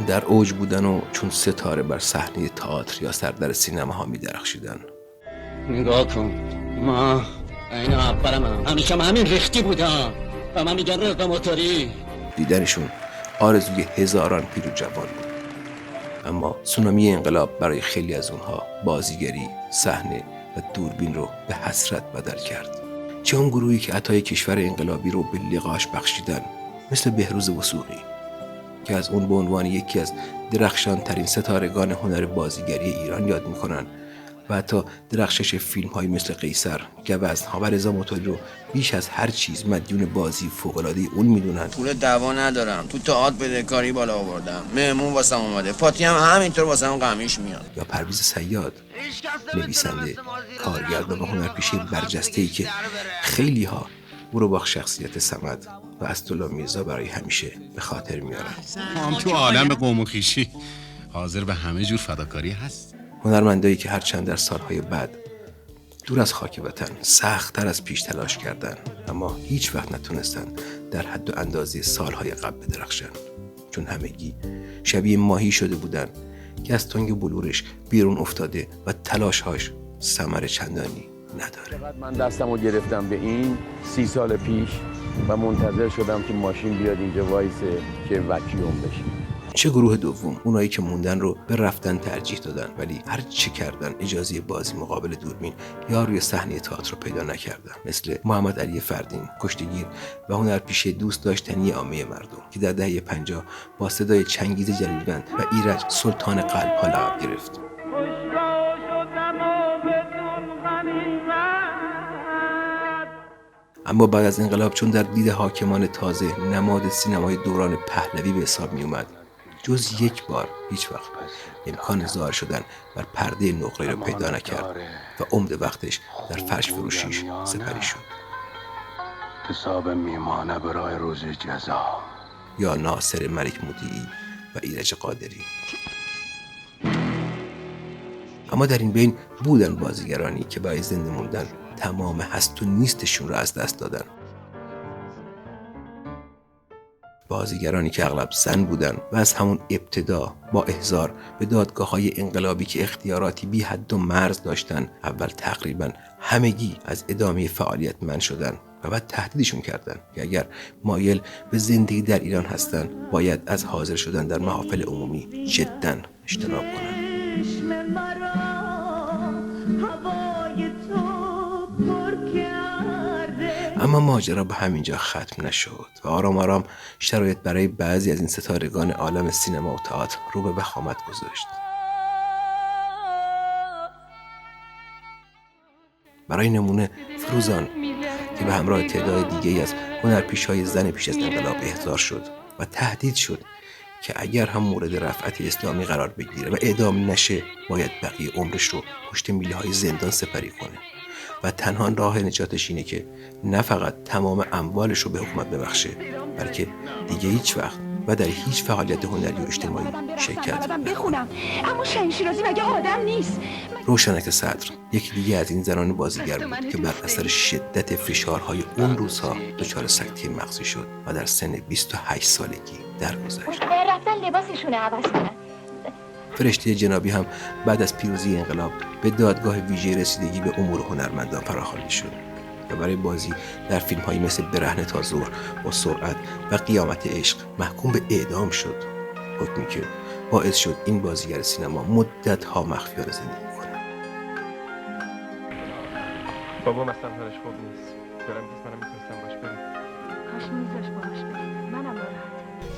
در اوج بودن و چون ستاره بر صحنه تئاتر یا سردر سینما ها می درخشیدن. نگاه کن، ما این اولم همیشه همین رختی بودم و من میگن رضا موتوری. دیدنشون آرزوی هزاران پیر و جوان بود. اما سونامی انقلاب برای خیلی از اونها بازیگری، صحنه و دوربین رو به حسرت بدل کرد. چه اون گروهی که عطای کشور انقلابی رو به لقاش بخشیدن، مثل بهروز وثوقی که از اون به عنوان یکی از درخشان ترین ستارگان هنر بازیگری ایران یاد میکنن و حتی درخشش فیلم های مثل قیصر، گوزن‌ها و رضا موتوری رو بیش از هر چیز مدیون بازی فوق‌العاده اون میدونن. پول دعوا ندارم، تو تئاتر بدهکاری بالا آوردم، مهمون واسم اومده، پاتی هم همینطور واسم قمیش میاد. یا پرویز صیاد، نویسنده، کارگردان و هنرپیشه برجسته‌ای که خیلی ها او رو با شخصیت صمد و اسدالله میرزا برای همیشه به خاطر میارن. ما هم تو عالم قوم و خویشی حاضر به همه جور فداکاری هست. هنرمندایی که هرچند در سالهای بعد دور از خاک وطن سخت‌تر از پیش تلاش کردن، اما هیچ وقت نتونستن در حد و اندازه سالهای قبل بدرخشن، چون همگی شبیه ماهی شده بودن که از تنگ بلورش بیرون افتاده و تلاش‌هاش ثمر چندانی نداره. من دستمو گرفتم به این 30 سال پیش و منتظر شدم که ماشین بیاد اینجا وایسه که وکیوم بشه. چه گروه دوم، اونایی که موندن رو به رفتن ترجیح دادن، ولی هر چی کردن اجازه بازی مقابل دوربین یا روی صحنه تئاتر رو پیدا نکردن، مثل محمد علی فردین، کشتیگیر و هنرپیشه دوست داشتنی عامه مردم که در دهه 50 با صدای چنگیز جلیلوند و ایرج سلطان قلب‌ها لقب گرفت. اما بعد از انقلاب چون در دید حاکمان تازه نماد سینمای دوران پهلوی به حساب می اومد، جز یک بار هیچ وقت امکان ظاهر شدن بر پرده نقره رو پیدا نکرد و عمد وقتش در فرش فروشیش سپری شد. حساب میمانه برای روز جزا. یا ناصر ملک مطیعی و ایرج قادری. اما در این بین بودن بازیگرانی که برای زنده موندن تمام هست و نیستشون رو از دست دادن. بازیگرانی که اغلب زن بودن و از همون ابتدا با احضار به دادگاه‌های انقلابی که اختیاراتی بی حد و مرز داشتن، اول تقریبا همگی از ادامه فعالیت منع شدن و بعد تهدیدشون کردن که اگر مایل به زندگی در ایران هستن باید از حاضر شدن در محافل عمومی جداً اجتناب کنن. اما ماجرا به همینجا ختم نشد و آرام آرام شرایط برای بعضی از این ستارگان عالم سینما و تئاتر رو به وخامت گذاشت. برای نمونه فروزان که به همراه تعداد دیگه‌ای از هنرپیشه‌های زن پیش از انقلاب احضار شد و تهدید شد که اگر هم مورد رفعت اسلامی قرار بگیره و اعدام نشه باید بقیه عمرش رو پشت میله‌های زندان سپری کنه و تنها راه نجاتش اینه که نه فقط تمام اموالش رو به حکومت ببخشه، بلکه دیگه هیچ وقت و در هیچ فعالیت هنری و اجتماعی شرکت بخونم. اما شاهین شیرازی مگه آدم نیست؟ روشنک صدر یکی دیگه از این زنان بازیگر بود که بر اثر شدت فشارهای اون روزها دچار سکته مغزی شد و در سن 28 سالگی درگذشت. رفتن لباسشون عوض کنن. فرشته جنابی هم بعد از پیروزی انقلاب به دادگاه ویژه رسیدگی به امور هنرمندان فراخوانده شد و برای بازی در فیلم‌هایی مثل برهنه تا ظهر، با سرعت و قیامت عشق محکوم به اعدام شد، حکمی که باعث شد این بازیگر سینما مدت‌ها مخفیانه زندگی کنه. بابا مثلا حالش خوب نیست. دارم پیش منم میتونستم باش برم. کاش میذاش باهاش بریم. منم راحت.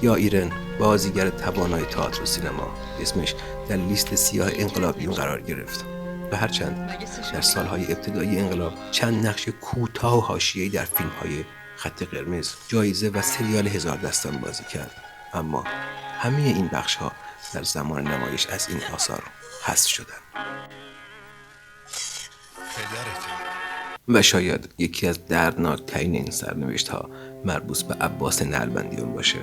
یا ایرن، بازیگر توانای تئاتر و سینما، اسمش در لیست سیاه انقلابیون قرار گرفت و هرچند در سالهای ابتدایی انقلاب چند نقش کوتاه و حاشیه‌ای در فیلم‌های خط قرمز، جایزه و سریال هزار دستان بازی کرد، اما همه این بخش‌ها در زمان نمایش از این آثار حذف شدند. و شاید یکی از دردناک‌ترین این سرنوشت‌ها مربوط به عباس نعلبندیان باشه،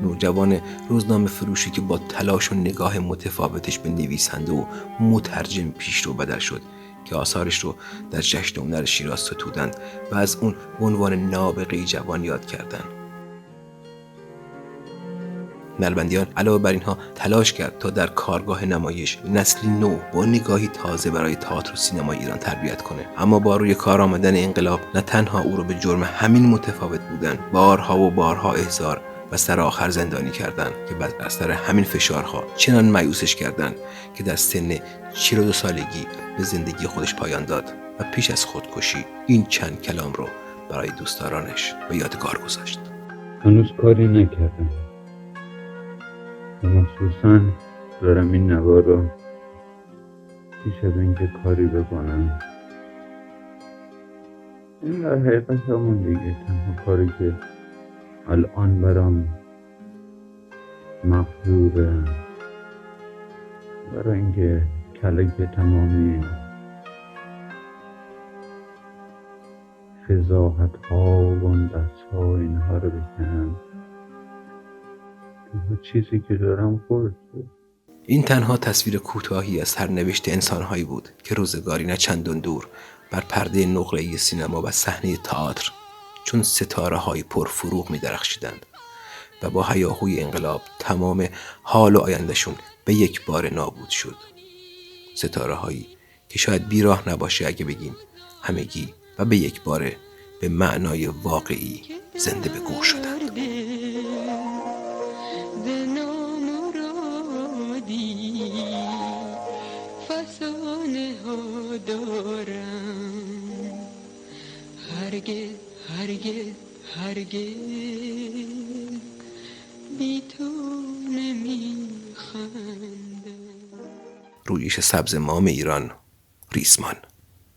نوجوان روزنامه فروشی که با تلاش و نگاه متفاوتش به نویسنده و مترجم پیشرو بدل شد که آثارش رو در جشن هنر شیراز ستودند و از اون به عنوان نابغه جوان یاد کردن. نلبندیان علاوه بر اینها تلاش کرد تا در کارگاه نمایش نسلی نو با نگاهی تازه برای تئاتر و سینما ایران تربیت کنه. اما با روی کار آمدن انقلاب نه تنها او را به جرم همین متفاوت بودن بارها و بارها احضار و سر آخر زندانی کردند که بعد از اثر همین فشارها چنان مایوسش کردند که در سن 42 سالگی به زندگی خودش پایان داد و پیش از خودکشی این چند کلام رو برای دوستدارانش به یادگار گذاشت. هنوز کاری نکردم و مخصوصا دارم این نوار رو پیش از اینکه کاری بکنم. این در حقیقت همون دیگه تنها کاری که الان برام مقدوره برای اینکه کلک تمامی فضاحت ها و بندست ها اینها رو بکنم. چیزی که دارم خورد. این تنها تصویر کوتاهی از سرنوشت انسانهایی بود که روزگاری نه چندان دور بر پرده نقره‌ای سینما و صحنه تئاتر چون ستاره‌های پرفروغ می‌درخشیدند و با هیاهوی انقلاب تمام حال و آیندهشون به یک بار نابود شد. ستاره‌هایی که شاید بیراه نباشه اگه بگیم همگی و به یک باره به معنای واقعی زنده به گور شدند. فسانه ها دارم هرگز هرگز هرگز بی تو نمیخندم. رویش سبز مام ایران، ریسمان.